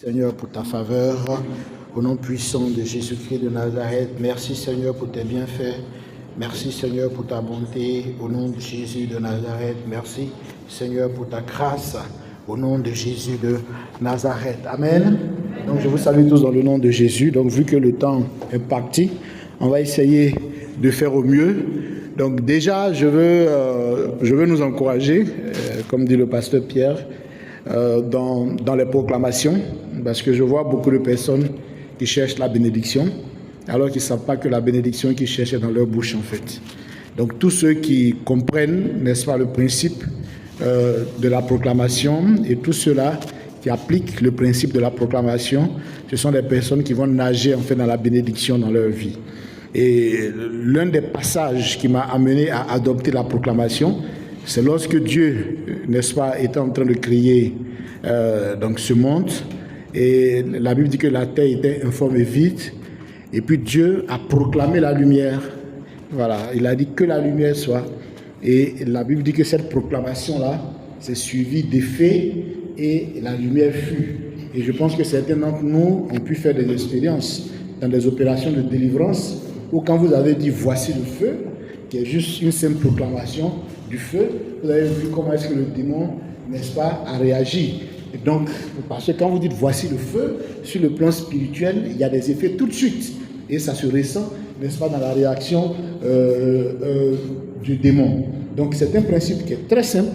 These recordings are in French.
Seigneur, pour ta faveur, au nom puissant de Jésus-Christ de Nazareth. Merci, Seigneur, pour tes bienfaits. Merci, Seigneur, pour ta bonté, au nom de Jésus de Nazareth. Merci, Seigneur, pour ta grâce, au nom de Jésus de Nazareth. Amen. Donc, je vous salue tous dans le nom de Jésus. Donc, vu que le temps est parti, on va essayer de faire au mieux. Donc, déjà, je veux nous encourager, comme dit le pasteur Pierre, dans les proclamations, parce que je vois beaucoup de personnes qui cherchent la bénédiction, alors qu'ils ne savent pas que la bénédiction qu'ils cherchent est dans leur bouche, en fait. Donc, tous ceux qui comprennent, n'est-ce pas, le principe de la proclamation, et tous ceux-là qui appliquent le principe de la proclamation, ce sont des personnes qui vont nager, en fait, dans la bénédiction dans leur vie. Et l'un des passages qui m'a amené à adopter la proclamation, c'est lorsque Dieu, n'est-ce pas, était en train de créer donc ce monde, et la Bible dit que la terre était informe et vide, et puis Dieu a proclamé la lumière. Voilà, il a dit que la lumière soit, et la Bible dit que cette proclamation-là s'est suivie des faits, et la lumière fut. Et je pense que certains d'entre nous ont pu faire des expériences dans des opérations de délivrance, où quand vous avez dit « voici le feu », qui est juste une simple proclamation du feu, vous avez vu comment est-ce que le démon, n'est-ce pas, a réagi. Et donc, parce que quand vous dites « voici le feu », sur le plan spirituel, il y a des effets tout de suite. Et ça se ressent, n'est-ce pas, dans la réaction du démon. Donc, c'est un principe qui est très simple,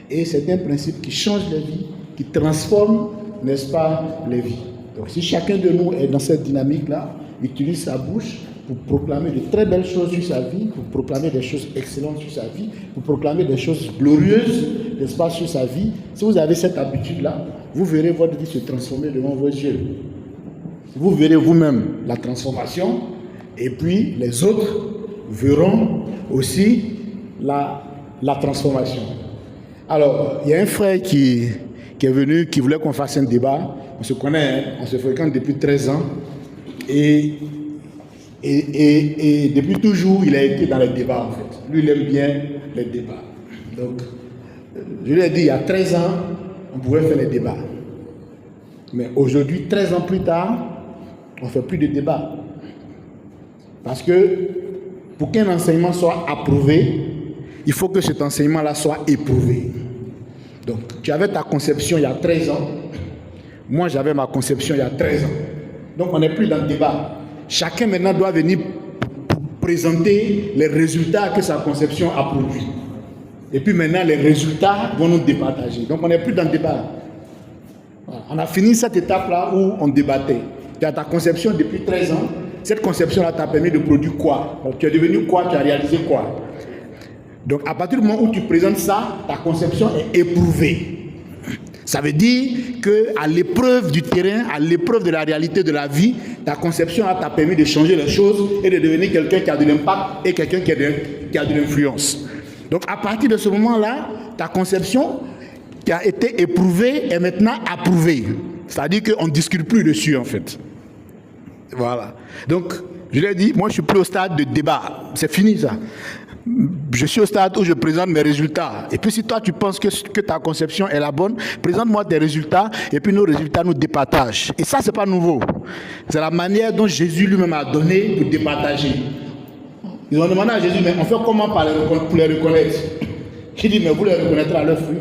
et c'est un principe qui change les vies, qui transforme, n'est-ce pas, les vies. Donc, si chacun de nous est dans cette dynamique-là, utilise sa bouche pour proclamer de très belles choses sur sa vie, pour proclamer des choses excellentes sur sa vie, pour proclamer des choses glorieuses, n'est-ce pas, sur sa vie. Si vous avez cette habitude-là, vous verrez votre vie se transformer devant vos yeux. Vous verrez vous-même la transformation, et puis les autres verront aussi la transformation. Alors, il y a un frère qui est venu, qui voulait qu'on fasse un débat. On se connaît, hein? On se fréquente depuis 13 ans. Et depuis toujours, il a été dans les débats, en fait. Lui, il aime bien les débats. Donc, je lui ai dit, il y a 13 ans, on pouvait faire les débats. Mais aujourd'hui, 13 ans plus tard, on ne fait plus de débats. Parce que pour qu'un enseignement soit approuvé, il faut que cet enseignement-là soit éprouvé. Donc, tu avais ta conception il y a 13 ans. Moi, j'avais ma conception il y a 13 ans. Donc, on n'est plus dans le débat. Chacun maintenant doit venir présenter les résultats que sa conception a produits. Et puis maintenant, les résultats vont nous départager. Donc, on n'est plus dans le débat. Voilà. On a fini cette étape-là où on débattait. Tu as ta conception depuis 13 ans. Cette conception-là t'a permis de produire quoi? Donc, tu es devenu quoi? Tu as réalisé quoi? Donc, à partir du moment où tu présentes ça, ta conception est éprouvée. Ça veut dire qu'à l'épreuve du terrain, à l'épreuve de la réalité de la vie, ta conception t'a permis de changer les choses et de devenir quelqu'un qui a de l'impact et quelqu'un qui a de l'influence. Donc, à partir de ce moment-là, ta conception qui a été éprouvée est maintenant approuvée. C'est-à-dire qu'on ne discute plus dessus, en fait. Voilà. Donc, je l'ai dit, moi, je ne suis plus au stade de débat. C'est fini, ça. Je suis au stade où je présente mes résultats. Et puis si toi tu penses que ta conception est la bonne, présente-moi tes résultats et puis nos résultats nous départagent. Et ça, c'est pas nouveau. C'est la manière dont Jésus lui-même a donné pour départager. Ils ont demandé à Jésus, mais on fait comment pour les reconnaître? J'ai dit, mais vous les reconnaîtrez à leurs fruits.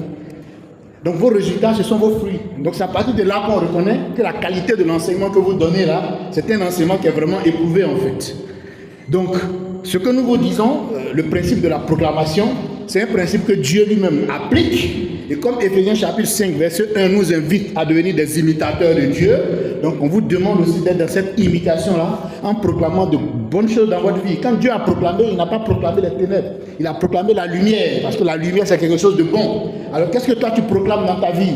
Donc vos résultats, ce sont vos fruits. Donc c'est à partir de là qu'on reconnaît que la qualité de l'enseignement que vous donnez là, c'est un enseignement qui est vraiment éprouvé en fait. Donc, ce que nous vous disons, le principe de la proclamation, c'est un principe que Dieu lui-même applique. Et comme Éphésiens chapitre 5, verset 1 nous invite à devenir des imitateurs de Dieu, donc on vous demande aussi d'être dans cette imitation-là en proclamant de bonnes choses dans votre vie. Quand Dieu a proclamé, il n'a pas proclamé les ténèbres, il a proclamé la lumière, parce que la lumière c'est quelque chose de bon. Alors qu'est-ce que toi tu proclames dans ta vie?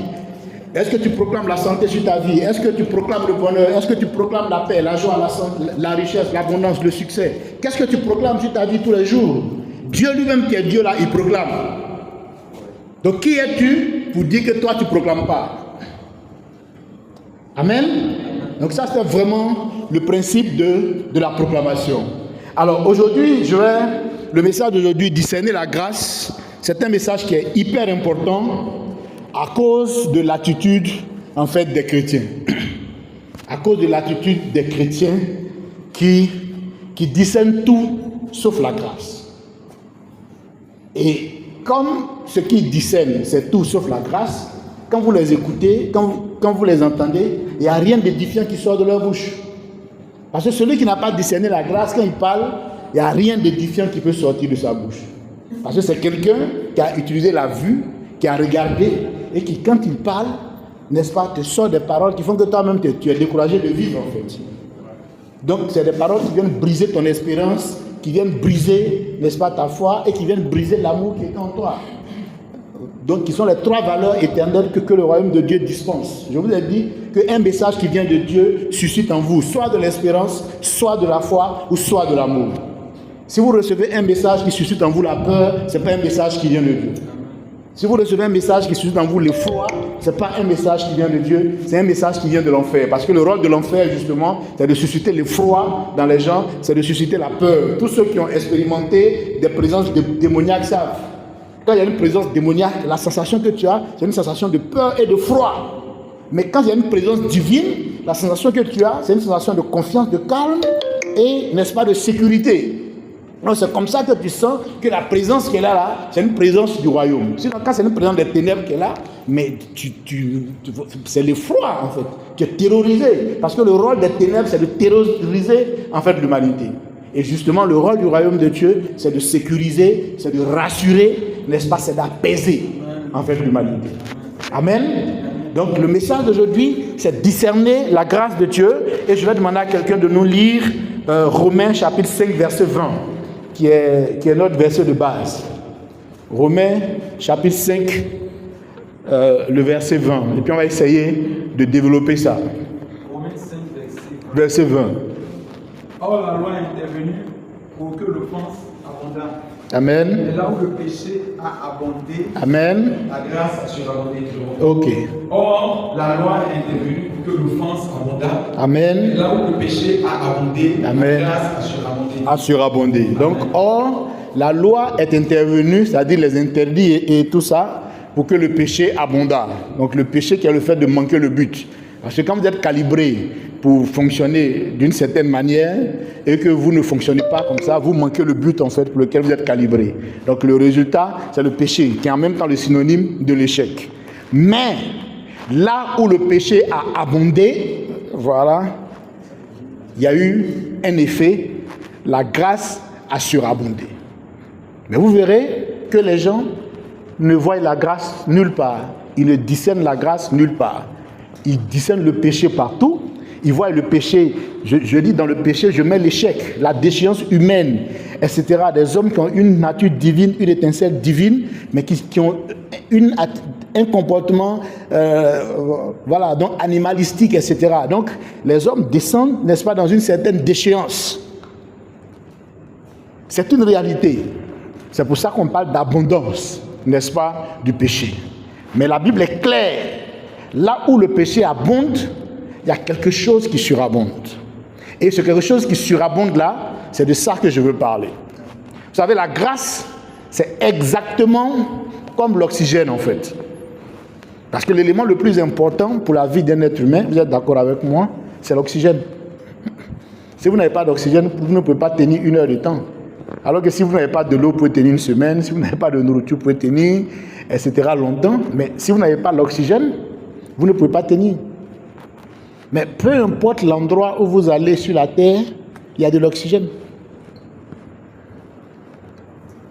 Est-ce que tu proclames la santé sur ta vie? Est-ce que tu proclames le bonheur? Est-ce que tu proclames la paix, la joie, la richesse, l'abondance, le succès? Qu'est-ce que tu proclames sur ta vie tous les jours? Dieu lui-même qui est Dieu là, il proclame. Donc qui es-tu pour dire que toi tu ne proclames pas? Amen. Donc ça c'est vraiment le principe de la proclamation. Alors aujourd'hui, le message d'aujourd'hui, discerner la grâce, c'est un message qui est hyper important à cause de l'attitude en fait des chrétiens. à cause de l'attitude des chrétiens qui discernent tout sauf la grâce. Et comme ce qu'ils discernent, c'est tout sauf la grâce, quand vous les écoutez, quand vous les entendez, il n'y a rien d'édifiant qui sort de leur bouche. Parce que celui qui n'a pas discerné la grâce, quand il parle, il n'y a rien d'édifiant qui peut sortir de sa bouche. Parce que c'est quelqu'un qui a utilisé la vue, qui a regardé, et qui, quand il parle, n'est-ce pas, te sort des paroles qui font que toi-même tu es découragé de vivre, en fait. Donc, c'est des paroles qui viennent briser ton espérance, qui viennent briser, n'est-ce pas, ta foi, et qui viennent briser l'amour qui est en toi. Donc, qui sont les 3 valeurs éternelles que le royaume de Dieu dispense. Je vous ai dit qu'un message qui vient de Dieu suscite en vous soit de l'espérance, soit de la foi, ou soit de l'amour. Si vous recevez un message qui suscite en vous la peur, ce n'est pas un message qui vient de Dieu. Si vous recevez un message qui suscite en vous l'effroi, ce n'est pas un message qui vient de Dieu, c'est un message qui vient de l'enfer. Parce que le rôle de l'enfer, justement, c'est de susciter l'effroi dans les gens, c'est de susciter la peur. Tous ceux qui ont expérimenté des présences démoniaques savent. Quand il y a une présence démoniaque, la sensation que tu as, c'est une sensation de peur et de froid. Mais quand il y a une présence divine, la sensation que tu as, c'est une sensation de confiance, de calme et, n'est-ce pas, de sécurité. Donc c'est comme ça que tu sens que la présence qui est là, c'est une présence du royaume. Sinon, quand c'est une présence des ténèbres qui est là, mais c'est l'effroi, en fait. Tu es terrorisé. Parce que le rôle des ténèbres, c'est de terroriser, en fait, l'humanité. Et justement, le rôle du royaume de Dieu, c'est de sécuriser, c'est de rassurer, n'est-ce pas, c'est d'apaiser, en fait, l'humanité. Amen. Donc, le message d'aujourd'hui, c'est discerner la grâce de Dieu. Et je vais demander à quelqu'un de nous lire Romains chapitre 5, verset 20, qui est notre verset de base. Romains chapitre 5, le verset 20. Et puis, on va essayer de développer ça. Romains 5, verset 20. Or, la loi est intervenue pour que l'offense abondât. Amen. Et là où le péché a abondé, Amen. la grâce a surabondé. Ok. Or, la loi est intervenue pour que l'offense abondât. Amen. Et là où le péché a abondé, Amen. la grâce a surabondé. A surabondé. Donc, or, la loi est intervenue, c'est-à-dire les interdits et tout ça, pour que le péché abondât. Donc, le péché qui est le fait de manquer le but. Parce que quand vous êtes calibré pour fonctionner d'une certaine manière et que vous ne fonctionnez pas comme ça, vous manquez le but en fait pour lequel vous êtes calibré. Donc le résultat, c'est le péché qui est en même temps le synonyme de l'échec. Mais là où le péché a abondé, voilà, il y a eu un effet, la grâce a surabondé. Mais vous verrez que les gens ne voient la grâce nulle part. Ils ne discernent la grâce nulle part. Ils discernent le péché partout. Ils voient le péché, je dis dans le péché, je mets l'échec, la déchéance humaine, etc. Des hommes qui ont une nature divine, une étincelle divine, mais qui ont un comportement voilà, donc animalistique, etc. Donc les hommes descendent, n'est-ce pas, dans une certaine déchéance. C'est une réalité. C'est pour ça qu'on parle d'abondance, n'est-ce pas, du péché. Mais la Bible est claire. Là où le péché abonde, il y a quelque chose qui surabonde. Et ce quelque chose qui surabonde là, c'est de ça que je veux parler. Vous savez, la grâce, c'est exactement comme l'oxygène en fait. Parce que l'élément le plus important pour la vie d'un être humain, vous êtes d'accord avec moi, c'est l'oxygène. Si vous n'avez pas d'oxygène, vous ne pouvez pas tenir 1 heure de temps. Alors que si vous n'avez pas de l'eau, vous pouvez tenir 1 semaine. Si vous n'avez pas de nourriture, vous pouvez tenir, etc. longtemps. Mais si vous n'avez pas l'oxygène, vous ne pouvez pas tenir. Mais peu importe l'endroit où vous allez sur la terre, il y a de l'oxygène.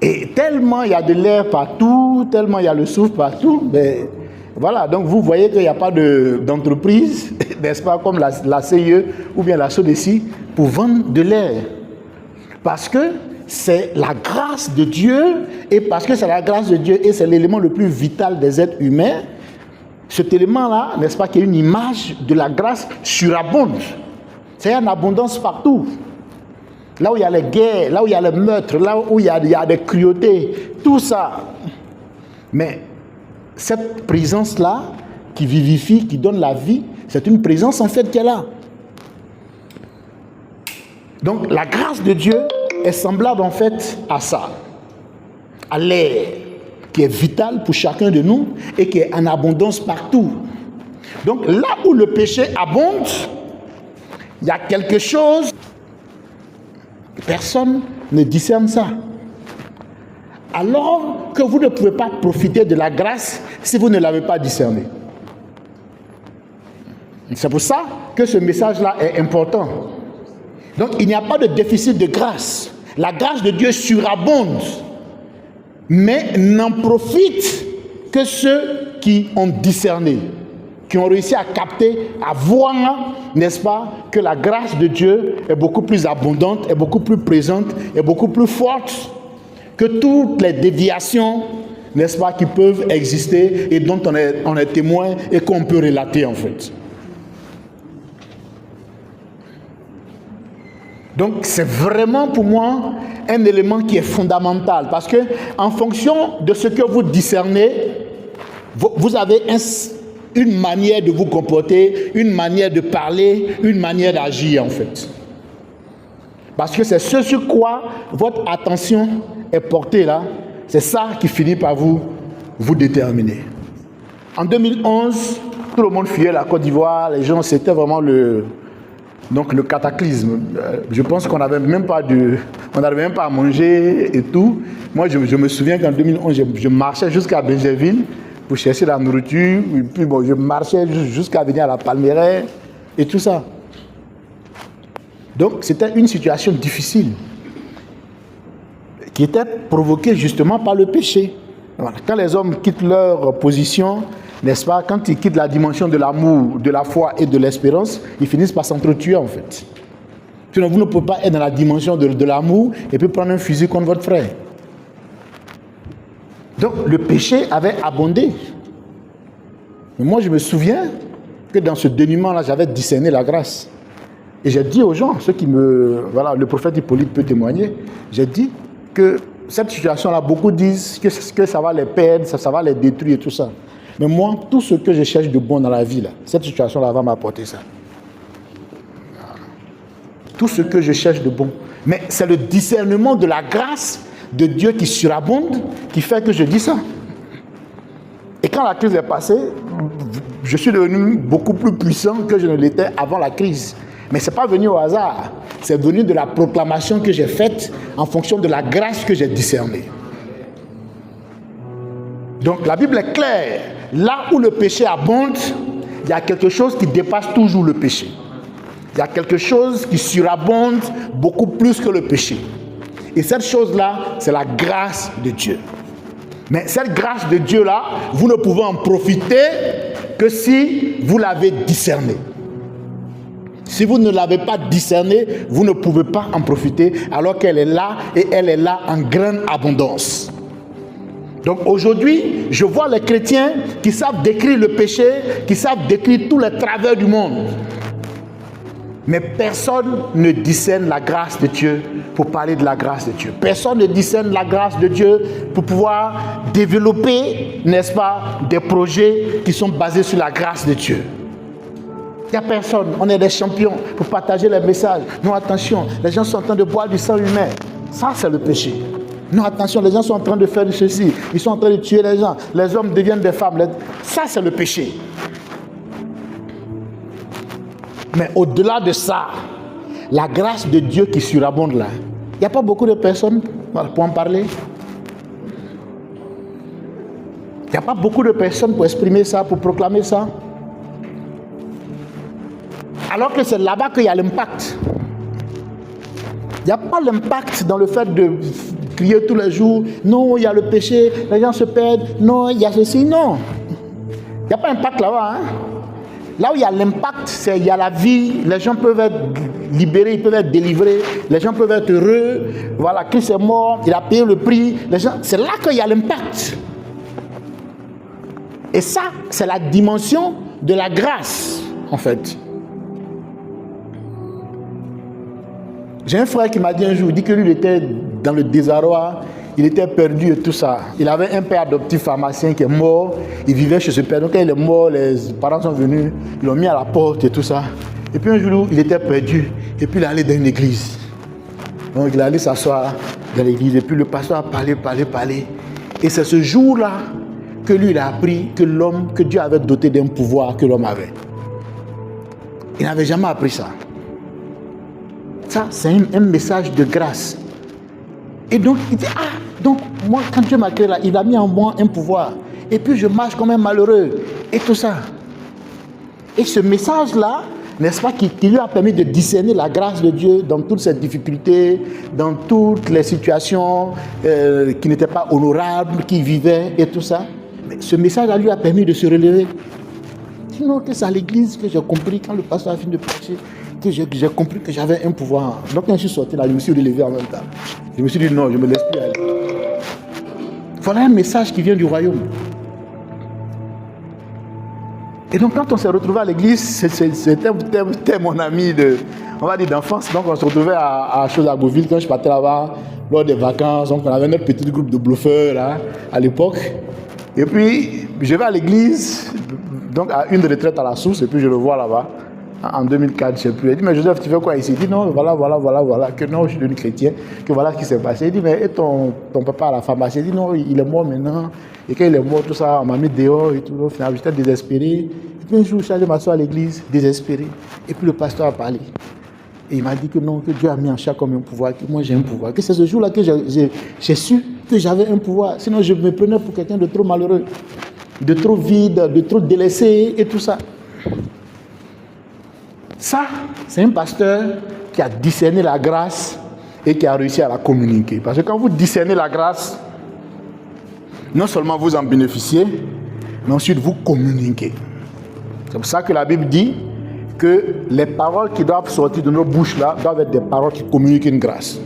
Et tellement il y a de l'air partout, tellement il y a le souffle partout, mais voilà, donc vous voyez qu'il n'y a pas d'entreprise, n'est-ce pas, comme la CIE ou bien la SODECI, pour vendre de l'air. Parce que c'est la grâce de Dieu, et parce que c'est la grâce de Dieu, et c'est l'élément le plus vital des êtres humains, cet élément-là, n'est-ce pas, qui est une image de la grâce surabonde. C'est une abondance partout. Là où il y a les guerres, là où il y a les meurtres, là où il y a des cruautés, tout ça. Mais cette présence-là, qui vivifie, qui donne la vie, c'est une présence en fait qui est là. Donc la grâce de Dieu est semblable en fait à ça, à l'air, qui est vital pour chacun de nous et qui est en abondance partout. Donc là où le péché abonde, Il y a quelque chose, personne ne discerne ça. Alors que vous ne pouvez pas profiter de la grâce si vous ne l'avez pas discerné. C'est pour ça que ce message-là est important. Donc il n'y a pas de déficit de grâce. La grâce de Dieu surabonde, mais n'en profitent que ceux qui ont discerné, qui ont réussi à capter, à voir, n'est-ce pas, que la grâce de Dieu est beaucoup plus abondante, est beaucoup plus présente, est beaucoup plus forte que toutes les déviations, n'est-ce pas, qui peuvent exister et dont on est témoin et qu'on peut relater en fait. Donc c'est vraiment pour moi un élément qui est fondamental parce que en fonction de ce que vous discernez, vous avez une manière de vous comporter, une manière de parler, une manière d'agir en fait. Parce que c'est ce sur quoi votre attention est portée là, c'est ça qui finit par vous déterminer. En 2011, tout le monde fuyait la Côte d'Ivoire, les gens, c'était vraiment le cataclysme. Je pense qu'on n'avait même pas à manger et tout. Moi, je me souviens qu'en 2011, je marchais jusqu'à Benjerville pour chercher la nourriture. Et puis bon, je marchais jusqu'à venir à la Palmeraie et tout ça. Donc, c'était une situation difficile qui était provoquée justement par le péché. Voilà. Quand les hommes quittent leur position, n'est-ce pas, quand ils quittent la dimension de l'amour, de la foi et de l'espérance, ils finissent par s'entretuer en fait. Sinon, vous ne pouvez pas être dans la dimension de l'amour et puis prendre un fusil contre votre frère. Donc, le péché avait abondé. Mais moi, je me souviens que dans ce dénuement-là, j'avais discerné la grâce. Et j'ai dit aux gens, ceux qui voilà, le prophète Hippolyte peut témoigner, j'ai dit que cette situation-là, beaucoup disent que ça va les perdre, ça va les détruire et tout ça. Mais moi, tout ce que je cherche de bon dans la vie, là, cette situation-là va m'apporter ça. Tout ce que je cherche de bon. Mais c'est le discernement de la grâce de Dieu qui surabonde, qui fait que je dis ça. Et quand la crise est passée, je suis devenu beaucoup plus puissant que je ne l'étais avant la crise. Mais ce n'est pas venu au hasard. C'est venu de la proclamation que j'ai faite en fonction de la grâce que j'ai discernée. Donc la Bible est claire. Là où le péché abonde, il y a quelque chose qui dépasse toujours le péché. Il y a quelque chose qui surabonde beaucoup plus que le péché. Et cette chose-là, c'est la grâce de Dieu. Mais cette grâce de Dieu-là, vous ne pouvez en profiter que si vous l'avez discernée. Si vous ne l'avez pas discernée, vous ne pouvez pas en profiter alors qu'elle est là et elle est là en grande abondance. Donc aujourd'hui, je vois les chrétiens qui savent décrire le péché, qui savent décrire tous les travers du monde. Mais personne ne discerne la grâce de Dieu pour parler de la grâce de Dieu. Personne ne discerne la grâce de Dieu pour pouvoir développer, n'est-ce pas, des projets qui sont basés sur la grâce de Dieu. Il n'y a personne. On est des champions pour partager les messages. Non, attention, les gens sont en train de boire du sang humain. Ça, c'est le péché. Non, attention, les gens sont en train de faire de ceci. Ils sont en train de tuer les gens. Les hommes deviennent des femmes. Ça, c'est le péché. Mais au-delà de ça, la grâce de Dieu qui surabonde là, il n'y a pas beaucoup de personnes pour en parler. Il n'y a pas beaucoup de personnes pour exprimer ça, pour proclamer ça. Alors que c'est là-bas qu'il y a l'impact. Il n'y a pas l'impact dans le fait de crier tous les jours, non, il y a le péché, les gens se perdent, non, il y a ceci, non. Il n'y a pas d'impact là-bas. Hein? Là où il y a l'impact, c'est il y a la vie, les gens peuvent être libérés, ils peuvent être délivrés, les gens peuvent être heureux. Voilà, Christ est mort, il a payé le prix. Les gens, c'est là qu'il y a l'impact. Et ça, c'est la dimension de la grâce, en fait. J'ai un frère qui m'a dit un jour, il dit que lui, il était dans le désarroi, il était perdu et tout ça. Il avait un père adoptif pharmacien qui est mort, il vivait chez ce père. Donc quand il est mort, les parents sont venus, ils l'ont mis à la porte et tout ça. Et puis un jour, il était perdu, et puis il est allé dans une église. Donc il est allé s'asseoir dans l'église, et puis le pasteur a parlé. Et c'est ce jour-là que lui, il a appris que Dieu avait doté d'un pouvoir que l'homme avait. Il n'avait jamais appris ça. Ça, c'est un message de grâce. Et donc, il dit, donc moi, quand Dieu m'a créé là, il a mis en moi un pouvoir. Et puis, je marche comme un malheureux. Et tout ça. Et ce message-là, n'est-ce pas, qui lui a permis de discerner la grâce de Dieu dans toutes ces difficultés, dans toutes les situations qui n'étaient pas honorables, qu'il vivait et tout ça. Mais ce message-là lui a permis de se relever. Sinon, que c'est à l'église que j'ai compris, quand le pasteur a fini de prêcher, que j'ai compris que j'avais un pouvoir. Donc quand je suis sorti là, je me suis relevé en même temps. Je me suis dit non, je ne me laisse plus aller. Voilà un message qui vient du royaume. Et donc quand on s'est retrouvé à l'église, c'était mon ami on va dire d'enfance. Donc on se retrouvait à Chose-à-Beauville quand je partais là-bas, lors des vacances. Donc on avait notre petit groupe de bluffeurs là, à l'époque. Et puis je vais à l'église, donc à une retraite à la source, et puis je le vois là-bas. En 2004, je ne sais plus. Il dit, mais Joseph, tu fais quoi ici? Il dit, non, voilà, que non, je suis devenu chrétien, que voilà ce qui s'est passé. Il dit, mais et ton papa à la pharmacie? Il dit, non, il est mort maintenant. Et quand il est mort, tout ça, on m'a mis dehors et tout. Au final, j'étais désespéré. Et puis un jour, je suis allé m'asseoir à l'église, désespéré. Et puis le pasteur a parlé. Et il m'a dit que non, que Dieu a mis en chaque comme un pouvoir, que moi j'ai un pouvoir. Que c'est ce jour-là que j'ai su que j'avais un pouvoir. Sinon, je me prenais pour quelqu'un de trop malheureux, de trop vide, de trop délaissé et tout ça. Ça, c'est un pasteur qui a discerné la grâce et qui a réussi à la communiquer. Parce que quand vous discernez la grâce, non seulement vous en bénéficiez, mais ensuite vous communiquez. C'est pour ça que la Bible dit que les paroles qui doivent sortir de nos bouches là doivent être des paroles qui communiquent une grâce.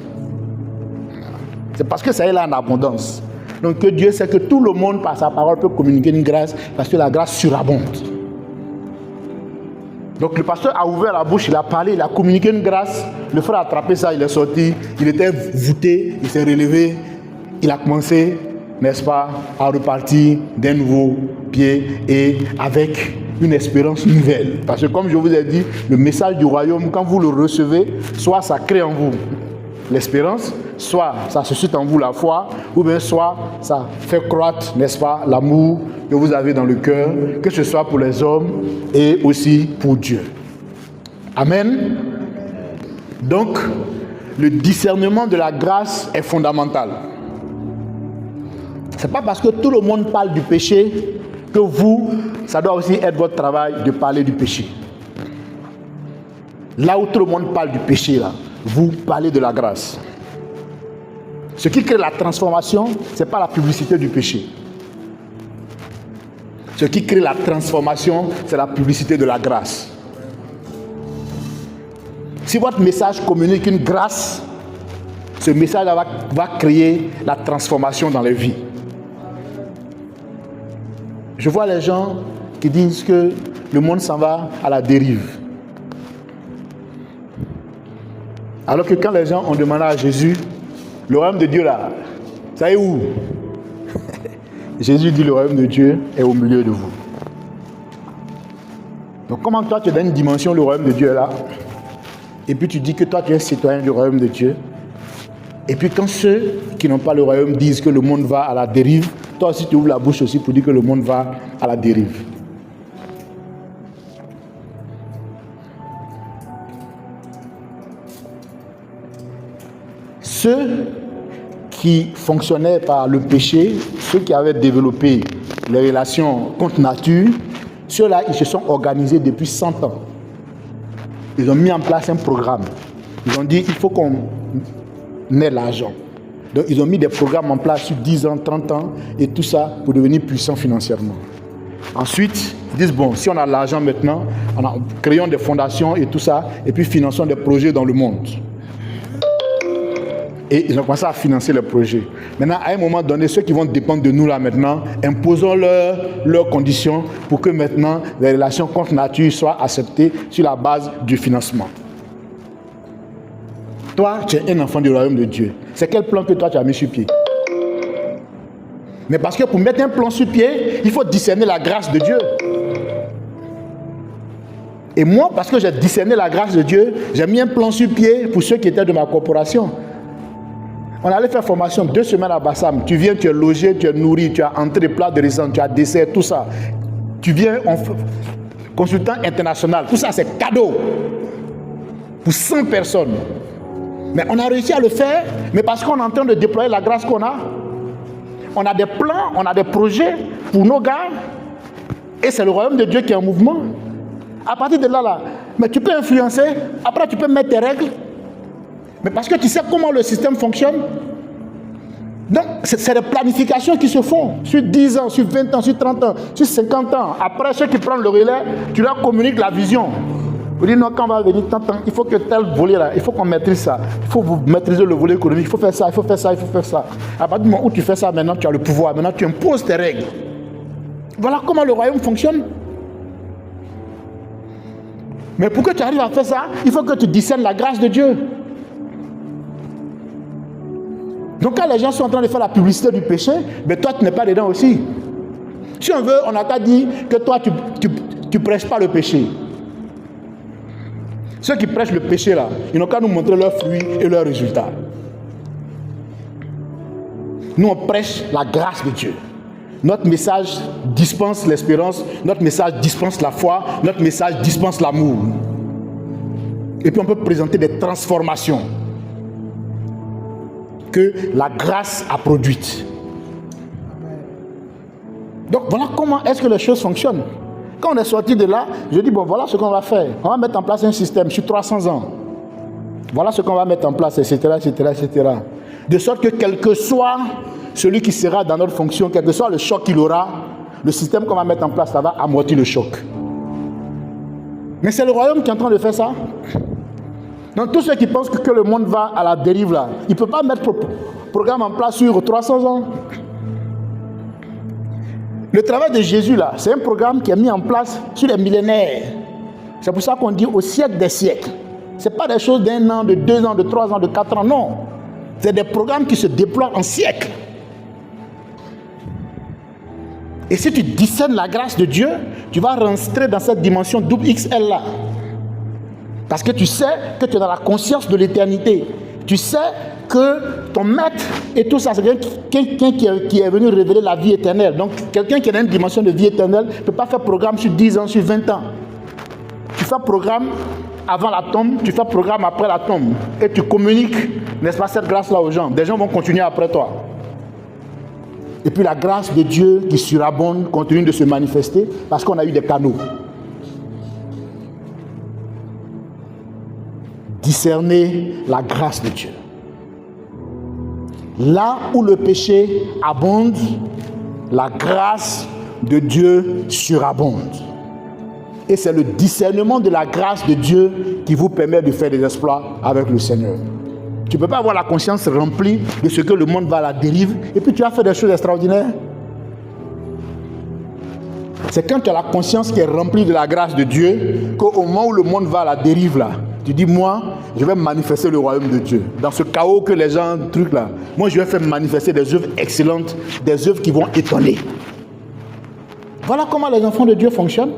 C'est parce que ça est là en abondance. Donc que Dieu sait que tout le monde par sa parole peut communiquer une grâce parce que la grâce surabonde. Donc le pasteur a ouvert la bouche, il a parlé, il a communiqué une grâce. Le frère a attrapé ça, il est sorti, il était voûté, il s'est relevé, il a commencé, n'est-ce pas, à repartir d'un nouveau pied et avec une espérance nouvelle. Parce que comme je vous ai dit, le message du royaume, quand vous le recevez, soit ça crée en vous l'espérance, soit ça suscite en vous la foi, ou bien soit ça fait croître, n'est-ce pas, l'amour que vous avez dans le cœur, que ce soit pour les hommes et aussi pour Dieu. Amen. Donc, le discernement de la grâce est fondamental. Ce n'est pas parce que tout le monde parle du péché que vous, ça doit aussi être votre travail de parler du péché. Là où tout le monde parle du péché, là, vous parlez de la grâce. Ce qui crée la transformation, ce n'est pas la publicité du péché. Ce qui crée la transformation, c'est la publicité de la grâce. Si votre message communique une grâce, ce message va créer la transformation dans les vies. Je vois les gens qui disent que le monde s'en va à la dérive. Alors que quand les gens ont demandé à Jésus, le royaume de Dieu là, ça est où? Jésus dit, le royaume de Dieu est au milieu de vous. Donc comment toi tu es dans une dimension, le royaume de Dieu est là, et puis tu dis que toi tu es citoyen du royaume de Dieu, et puis quand ceux qui n'ont pas le royaume disent que le monde va à la dérive, toi aussi tu ouvres la bouche aussi pour dire que le monde va à la dérive. Ceux qui fonctionnaient par le péché, ceux qui avaient développé les relations contre nature, ceux-là, ils se sont organisés depuis 100 ans. Ils ont mis en place un programme. Ils ont dit, il faut qu'on ait l'argent. Donc, ils ont mis des programmes en place sur 10 ans, 30 ans, et tout ça pour devenir puissants financièrement. Ensuite, ils disent, bon, si on a l'argent maintenant, créons des fondations et tout ça, et puis finançons des projets dans le monde. Et ils ont commencé à financer les projets. Maintenant, à un moment donné, ceux qui vont dépendre de nous là maintenant, imposons leurs conditions pour que maintenant les relations contre nature soient acceptées sur la base du financement. Toi, tu es un enfant du royaume de Dieu. C'est quel plan que toi tu as mis sur pied? Mais parce que pour mettre un plan sur pied, il faut discerner la grâce de Dieu. Et moi, parce que j'ai discerné la grâce de Dieu, j'ai mis un plan sur pied pour ceux qui étaient de ma corporation. On allait faire formation 2 semaines à Bassam. Tu viens, tu es logé, tu es nourri, tu as entrée, plat de restaurant, tu as dessert, tout ça. Tu viens, consultant international, tout ça c'est cadeau. Pour 100 personnes. Mais on a réussi à le faire, mais parce qu'on est en train de déployer la grâce qu'on a. On a des plans, on a des projets pour nos gars, et c'est le royaume de Dieu qui est en mouvement. À partir de là, mais tu peux influencer, après tu peux mettre tes règles, mais parce que tu sais comment le système fonctionne. Donc, c'est des planifications qui se font sur 10 ans, sur 20 ans, sur 30 ans, sur 50 ans. Après, ceux qui prennent le relais, tu leur communiques la vision. Vous dites, non, quand on va venir tant, il faut que tel volet là, il faut qu'on maîtrise ça. Il faut vous maîtriser le volet économique, il faut faire ça, il faut faire ça, il faut faire ça. À partir du moment où tu fais ça, maintenant tu as le pouvoir, maintenant tu imposes tes règles. Voilà comment le royaume fonctionne. Mais pour que tu arrives à faire ça, il faut que tu discernes la grâce de Dieu. Donc quand les gens sont en train de faire la publicité du péché, mais toi tu n'es pas dedans aussi. Si on veut, on n'a qu'à dire que toi tu prêches pas le péché. Ceux qui prêchent le péché là, ils n'ont qu'à nous montrer leurs fruits et leurs résultats. Nous on prêche la grâce de Dieu. Notre message dispense l'espérance, notre message dispense la foi, notre message dispense l'amour. Et puis on peut présenter des transformations que la grâce a produites. Donc voilà comment est-ce que les choses fonctionnent. Quand on est sorti de là, je dis bon voilà ce qu'on va faire. On va mettre en place un système sur 300 ans. Voilà ce qu'on va mettre en place, etc., etc., etc. De sorte que quel que soit celui qui sera dans notre fonction, quel que soit le choc qu'il aura, le système qu'on va mettre en place, ça va amortir le choc. Mais c'est le royaume qui est en train de faire ça. Donc tous ceux qui pensent que le monde va à la dérive là, il ne peut pas mettre le programme en place sur 300 ans. Le travail de Jésus là, c'est un programme qui est mis en place sur les millénaires. C'est pour ça qu'on dit au siècle des siècles. Ce n'est pas des choses d'un an, de 2 ans, de 3 ans, de 4 ans, non. C'est des programmes qui se déploient en siècles. Et si tu discernes la grâce de Dieu, tu vas rentrer dans cette dimension double XL là. Parce que tu sais que tu es dans la conscience de l'éternité. Tu sais que ton maître et tout ça, c'est quelqu'un qui est venu révéler la vie éternelle. Donc, quelqu'un qui est dans une dimension de vie éternelle ne peut pas faire programme sur 10 ans, sur 20 ans. Tu fais programme avant la tombe, tu fais programme après la tombe. Et tu communiques, n'est-ce pas, cette grâce-là aux gens. Des gens vont continuer après toi. Et puis la grâce de Dieu qui surabonde continue de se manifester parce qu'on a eu des canaux. Discerner la grâce de Dieu. Là où le péché abonde, la grâce de Dieu surabonde. Et c'est le discernement de la grâce de Dieu qui vous permet de faire des exploits avec le Seigneur. Tu ne peux pas avoir la conscience remplie de ce que le monde va à la dérive et puis tu as fait des choses extraordinaires. C'est quand tu as la conscience qui est remplie de la grâce de Dieu qu'au moment où le monde va à la dérive là, tu dis moi, je vais manifester le royaume de Dieu. Dans ce chaos que les gens truquent là, moi je vais faire manifester des œuvres excellentes, des œuvres qui vont étonner. Voilà comment les enfants de Dieu fonctionnent.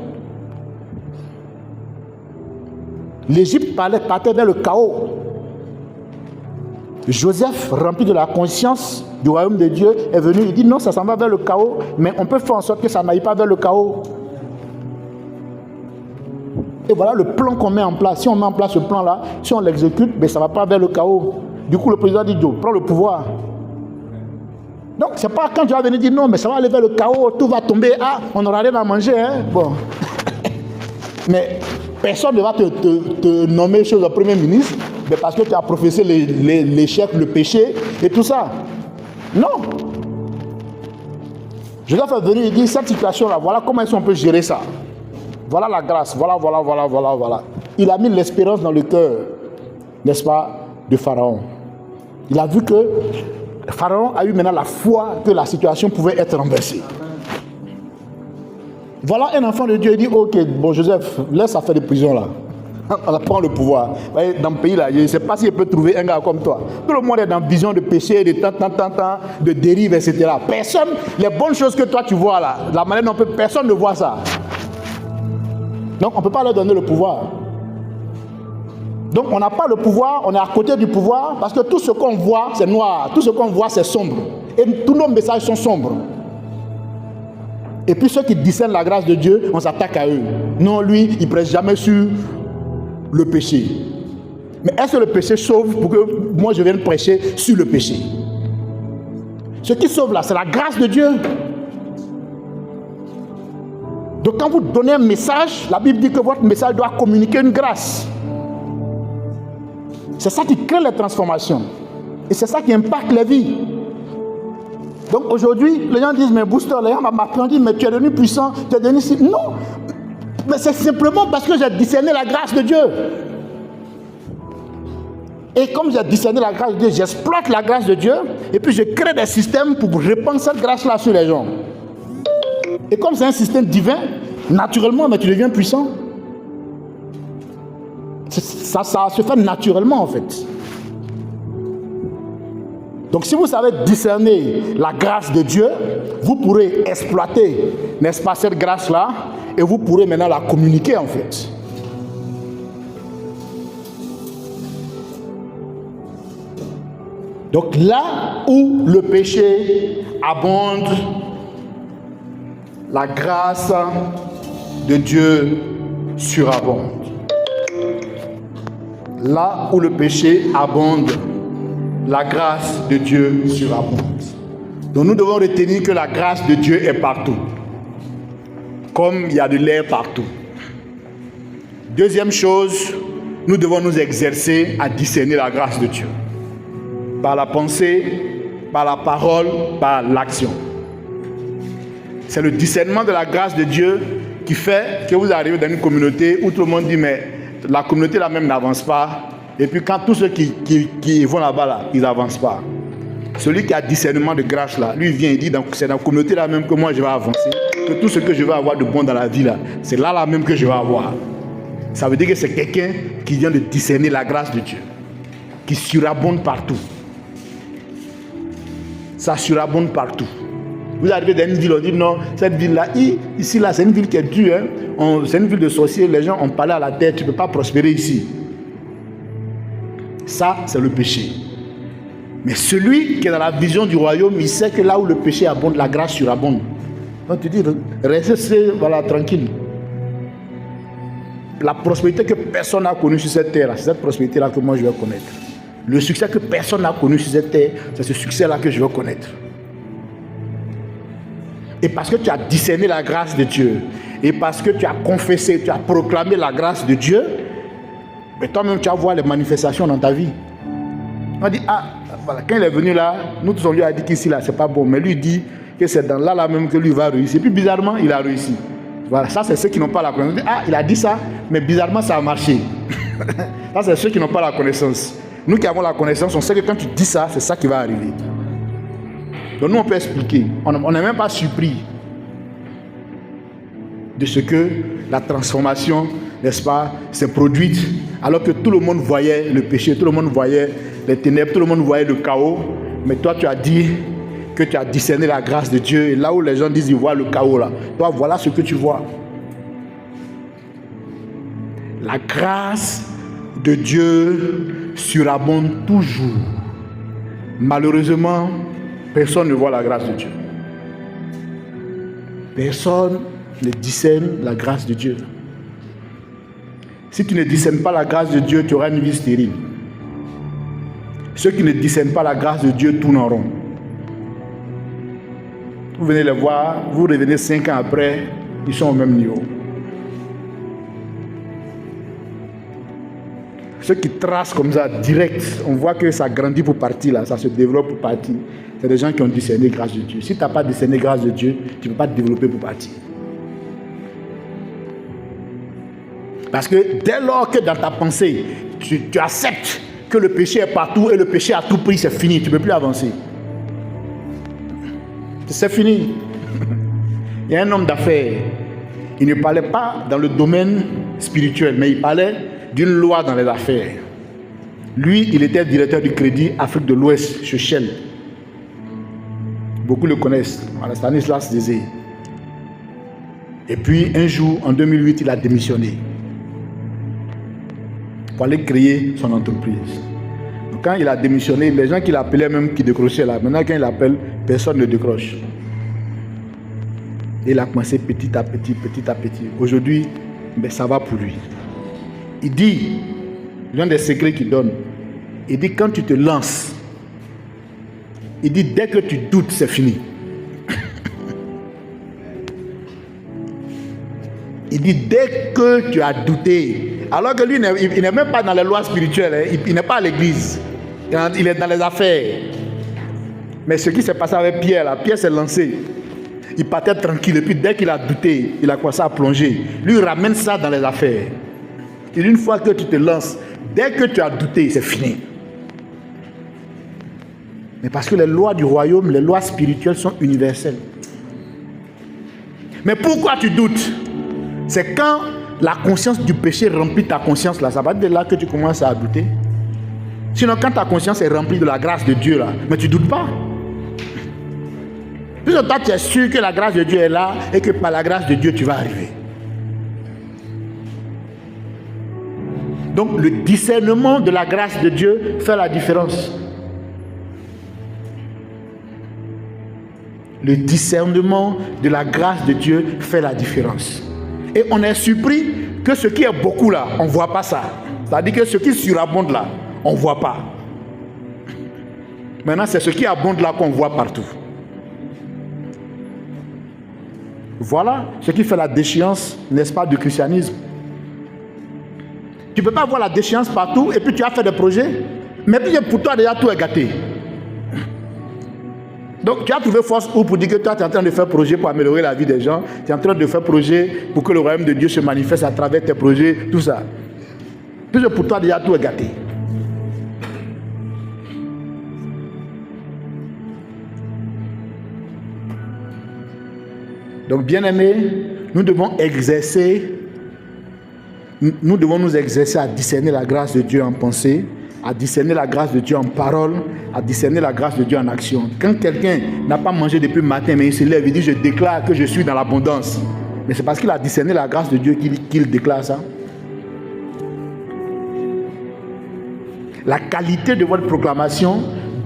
L'Égypte partait vers le chaos. Joseph, rempli de la conscience du royaume de Dieu, est venu, il dit non, ça s'en va vers le chaos, mais on peut faire en sorte que ça n'aille pas vers le chaos. Et voilà le plan qu'on met en place. Si on met en place ce plan-là, si on l'exécute, ben ça ne va pas vers le chaos. Du coup, le président dit, Joe, prends le pouvoir. Donc, ce n'est pas quand tu vas venir dire non, mais ça va aller vers le chaos, tout va tomber, ah, on n'aura rien à manger, hein. Bon. Mais personne ne va te nommer chose au Premier ministre, mais parce que tu as professé l'échec, le péché et tout ça. Non. Je dois faire venir et dire, cette situation-là, voilà comment est-ce qu'on peut gérer ça. Voilà la grâce, voilà. Il a mis l'espérance dans le cœur, n'est-ce pas, de Pharaon. Il a vu que Pharaon a eu maintenant la foi que la situation pouvait être renversée. Voilà un enfant de Dieu, il dit, ok, bon Joseph, laisse affaire de prison là. On prend le pouvoir. Vous voyez, dans le pays là, je ne sais pas s'il peut trouver un gars comme toi. Tout le monde est dans vision de péché, de de dérive, etc. Personne, les bonnes choses que toi tu vois là, la manière dont personne ne voit ça. Donc on ne peut pas leur donner le pouvoir. Donc on n'a pas le pouvoir, on est à côté du pouvoir, parce que tout ce qu'on voit, c'est noir, tout ce qu'on voit, c'est sombre. Et tous nos messages sont sombres. Et puis ceux qui discernent la grâce de Dieu, on s'attaque à eux. Non, lui, il ne prêche jamais sur le péché. Mais est-ce que le péché sauve pour que moi je vienne prêcher sur le péché? Ce qui sauve là, c'est la grâce de Dieu. Donc quand vous donnez un message, la Bible dit que votre message doit communiquer une grâce. C'est ça qui crée les transformations. Et c'est ça qui impacte les vies. Donc aujourd'hui, les gens disent, mais Booster, les gens m'apprennent, mais tu es devenu puissant, tu es devenu... Non, mais c'est simplement parce que j'ai discerné la grâce de Dieu. Et comme j'ai discerné la grâce de Dieu, j'exploite la grâce de Dieu, et puis je crée des systèmes pour répandre cette grâce-là sur les gens. Et comme c'est un système divin, naturellement, mais tu deviens puissant. Ça se fait naturellement en fait. Donc si vous savez discerner la grâce de Dieu, vous pourrez exploiter, n'est-ce pas, cette grâce-là, et vous pourrez maintenant la communiquer en fait. Donc là où le péché abonde, la grâce de Dieu surabonde. Là où le péché abonde, la grâce de Dieu surabonde. Donc nous devons retenir que la grâce de Dieu est partout. Comme il y a de l'air partout. Deuxième chose, nous devons nous exercer à discerner la grâce de Dieu. Par la pensée, par la parole, par l'action. C'est le discernement de la grâce de Dieu qui fait que vous arrivez dans une communauté où tout le monde dit mais la communauté là même n'avance pas. Et puis quand tous ceux qui vont là-bas là, ils n'avancent pas. Celui qui a discernement de grâce là, lui vient et dit c'est dans la communauté là même que moi je vais avancer. Que tout ce que je vais avoir de bon dans la vie là, c'est là même que je vais avoir. Ça veut dire que c'est quelqu'un qui vient de discerner la grâce de Dieu. Qui surabonde partout. Ça surabonde partout. Vous arrivez dans une ville, on dit non, cette ville-là, ici là, c'est une ville qui est dure. Hein? C'est une ville de sorciers, les gens ont parlé à la tête, tu ne peux pas prospérer ici. Ça, c'est le péché. Mais celui qui est dans la vision du royaume, il sait que là où le péché abonde, la grâce surabonde. Donc tu dis, restez voilà, tranquille. La prospérité que personne n'a connue sur cette terre, c'est cette prospérité-là que moi je vais connaître. Le succès que personne n'a connu sur cette terre, c'est ce succès-là que je vais connaître. Et parce que tu as discerné la grâce de Dieu, et parce que tu as confessé, tu as proclamé la grâce de Dieu, mais toi-même tu vas voir les manifestations dans ta vie. On dit, ah, voilà, quand il est venu là, nous tous on lui a dit qu'ici là, c'est pas bon, mais lui dit que c'est dans là même que lui va réussir. Et puis bizarrement, il a réussi. Voilà, ça c'est ceux qui n'ont pas la connaissance. Ah, il a dit ça, mais bizarrement ça a marché. Ça c'est ceux qui n'ont pas la connaissance. Nous qui avons la connaissance, on sait que quand tu dis ça, c'est ça qui va arriver. Donc nous on peut expliquer. On n'est même pas surpris de ce que la transformation, n'est-ce pas, s'est produite alors que tout le monde voyait le péché, tout le monde voyait les ténèbres, tout le monde voyait le chaos. Mais toi tu as dit que tu as discerné la grâce de Dieu. Et là où les gens disent ils voient le chaos là, toi voilà ce que tu vois. La grâce de Dieu surabonde toujours. Malheureusement, personne ne voit la grâce de Dieu. Personne ne discerne la grâce de Dieu. Si tu ne discernes pas la grâce de Dieu, tu auras une vie stérile. Ceux qui ne discernent pas la grâce de Dieu tournent en rond. Vous venez les voir, vous revenez 5 ans après, ils sont au même niveau. Ceux qui tracent comme ça, direct, on voit que ça grandit pour partir là, ça se développe pour partir. C'est des gens qui ont discerné grâce de Dieu. Si tu n'as pas discerné grâce de Dieu, tu ne peux pas te développer pour partir. Parce que dès lors que dans ta pensée, tu acceptes que le péché est partout et le péché à tout prix, c'est fini, tu ne peux plus avancer. C'est fini. Il y a un homme d'affaires, il ne parlait pas dans le domaine spirituel, mais il parlait d'une loi dans les affaires. Lui, il était directeur du Crédit Afrique de l'Ouest chez Shell. Beaucoup le connaissent, Stanislas Désé. Et puis, un jour, en 2008, il a démissionné pour aller créer son entreprise. Donc, quand il a démissionné, les gens qui l'appelaient même, qui décrochaient là, maintenant quand il appelle, personne ne décroche. Et il a commencé petit à petit, petit à petit. Aujourd'hui, ben, ça va pour lui. Il dit Il y a des secrets qu'il donne. Il dit quand tu te lances, il dit dès que tu doutes, c'est fini. Il dit dès que tu as douté, alors que lui il n'est même pas dans les lois spirituelles, hein. Il n'est pas à l'église, il est dans les affaires. Mais ce qui s'est passé avec Pierre, là, Pierre s'est lancé, il partait tranquille, et puis dès qu'il a douté, il a commencé à plonger. Lui il ramène ça dans les affaires. Il dit une fois que tu te lances, dès que tu as douté, c'est fini. Mais parce que les lois du royaume, les lois spirituelles sont universelles. Mais pourquoi tu doutes? C'est quand la conscience du péché remplit ta conscience là, ça va être de là que tu commences à douter. Sinon quand ta conscience est remplie de la grâce de Dieu là, mais tu ne doutes pas. Puis toi tu es sûr que la grâce de Dieu est là et que par la grâce de Dieu tu vas arriver. Donc le discernement de la grâce de Dieu fait la différence. Le discernement de la grâce de Dieu fait la différence. Et on est surpris que ce qui est beaucoup là, on ne voit pas ça. C'est-à-dire que ce qui surabonde là, on ne voit pas. Maintenant, c'est ce qui abonde là qu'on voit partout. Voilà ce qui fait la déchéance, n'est-ce pas, du christianisme. Tu ne peux pas voir la déchéance partout et puis tu as fait des projets, mais puis pour toi déjà tout est gâté. Donc tu as trouvé force où pour dire que toi tu es en train de faire projet pour améliorer la vie des gens, tu es en train de faire projet pour que le royaume de Dieu se manifeste à travers tes projets, tout ça. Puis pour toi déjà tout est gâté. Donc bien aimés, nous devons nous exercer à discerner la grâce de Dieu en pensée, à discerner la grâce de Dieu en parole, à discerner la grâce de Dieu en action. Quand quelqu'un n'a pas mangé depuis le matin, mais il se lève, il dit je déclare que je suis dans l'abondance. Mais c'est parce qu'il a discerné la grâce de Dieu qu'il déclare ça. La qualité de votre proclamation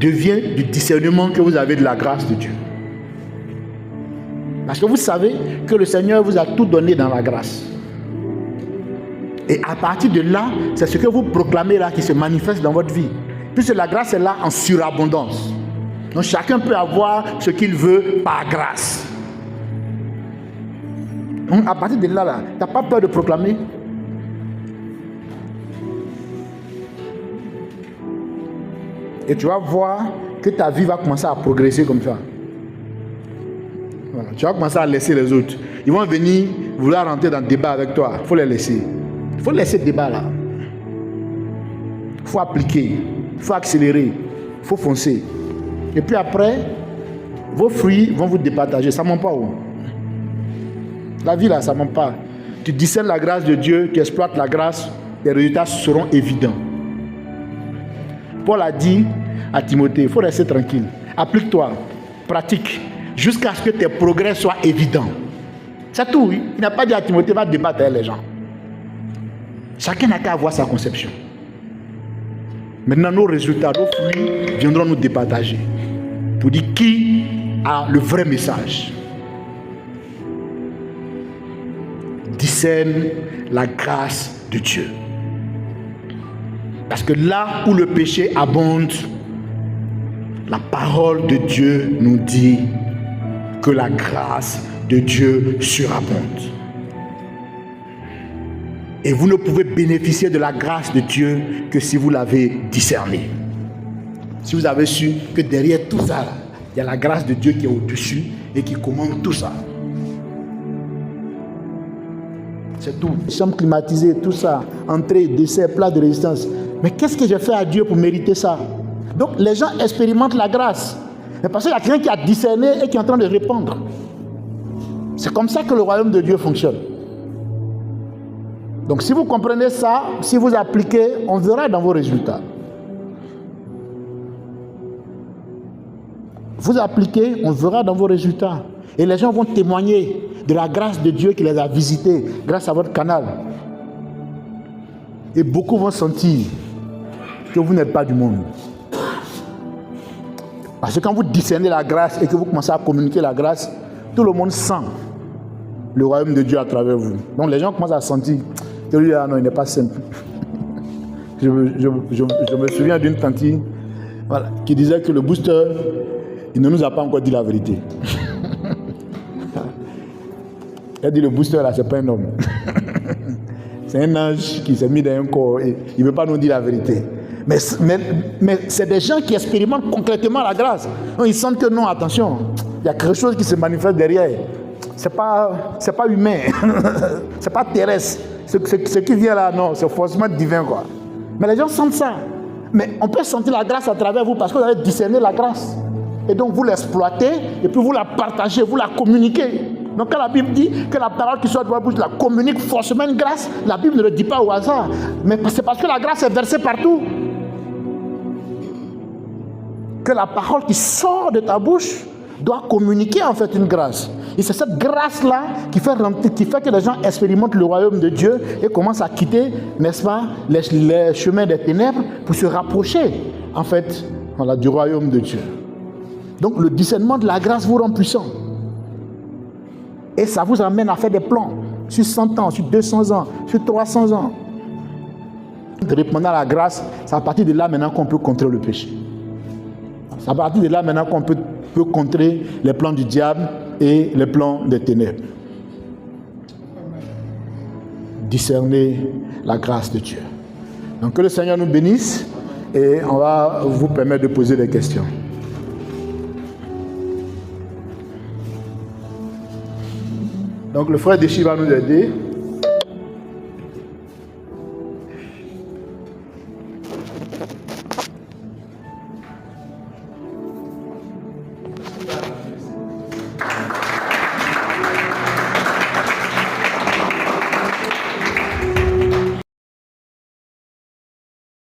devient du discernement que vous avez de la grâce de Dieu. Parce que vous savez que le Seigneur vous a tout donné dans la grâce. Et à partir de là, c'est ce que vous proclamez là qui se manifeste dans votre vie. Puisque la grâce est là en surabondance. Donc chacun peut avoir ce qu'il veut par grâce. Donc à partir de là, tu n'as pas peur de proclamer. Et tu vas voir que ta vie va commencer à progresser comme ça. Voilà. Tu vas commencer à laisser les autres. Ils vont venir vouloir rentrer dans le débat avec toi. Il faut les laisser. Il faut laisser le débat là. Il faut appliquer. Il faut accélérer. Il faut foncer. Et puis après, vos fruits vont vous départager. Ça ne ment pas où? La vie là, ça ne ment pas. Tu discernes la grâce de Dieu, tu exploites la grâce, les résultats seront évidents. Paul a dit à Timothée, il faut rester tranquille. Applique-toi, pratique, jusqu'à ce que tes progrès soient évidents. C'est tout, oui. Il n'a pas dit à Timothée, va débattre avec les gens. Chacun n'a qu'à avoir sa conception. Maintenant, nos résultats, nos fruits viendront nous départager. Pour dire qui a le vrai message. Discerne la grâce de Dieu. Parce que là où le péché abonde, la parole de Dieu nous dit que la grâce de Dieu surabonde. Et vous ne pouvez bénéficier de la grâce de Dieu que si vous l'avez discerné. Si vous avez su que derrière tout ça, il y a la grâce de Dieu qui est au-dessus et qui commande tout ça. C'est tout. Chambre climatisée, tout ça. Entrée, dessert, plat de résistance. Mais qu'est-ce que j'ai fait à Dieu pour mériter ça? Donc les gens expérimentent la grâce. Mais parce qu'il y a quelqu'un qui a discerné et qui est en train de répandre. C'est comme ça que le royaume de Dieu fonctionne. Donc si vous comprenez ça, si vous appliquez, on verra dans vos résultats. Vous appliquez, on verra dans vos résultats. Et les gens vont témoigner de la grâce de Dieu qui les a visités grâce à votre canal. Et beaucoup vont sentir que vous n'êtes pas du monde. Parce que quand vous discernez la grâce et que vous commencez à communiquer la grâce, tout le monde sent le royaume de Dieu à travers vous. Donc les gens commencent à sentir que lui, non, il n'est pas simple. Je me souviens d'une tantine, voilà, qui disait que le booster, il ne nous a pas encore dit la vérité. Elle a dit le booster là, c'est pas un homme. C'est un ange qui s'est mis dans un corps et il ne veut pas nous dire la vérité. Mais c'est des gens qui expérimentent concrètement la grâce. Donc, ils sentent que non, attention, il y a quelque chose qui se manifeste derrière. C'est pas humain, c'est pas terrestre. Ce qui vient là, non, c'est forcément divin, quoi. Mais les gens sentent ça. Mais on peut sentir la grâce à travers vous parce que vous avez discerné la grâce. Et donc vous l'exploitez et puis vous la partagez, vous la communiquez. Donc quand la Bible dit que la parole qui sort de votre bouche la communique forcément une grâce, la Bible ne le dit pas au hasard. Mais c'est parce que la grâce est versée partout. Que la parole qui sort de ta bouche doit communiquer en fait une grâce. Et c'est cette grâce-là qui fait que les gens expérimentent le royaume de Dieu et commencent à quitter, n'est-ce pas, les chemins des ténèbres pour se rapprocher, en fait, voilà, du royaume de Dieu. Donc le discernement de la grâce vous rend puissant. Et ça vous amène à faire des plans sur 100 ans, sur 200 ans, sur 300 ans. Répondant à la grâce, c'est à partir de là maintenant qu'on peut contrer le péché. C'est à partir de là maintenant qu'on peut contrer les plans du diable et les plans des ténèbres. Discerner la grâce de Dieu. Donc que le Seigneur nous bénisse et on va vous permettre de poser des questions. Donc le frère Déchi va nous aider.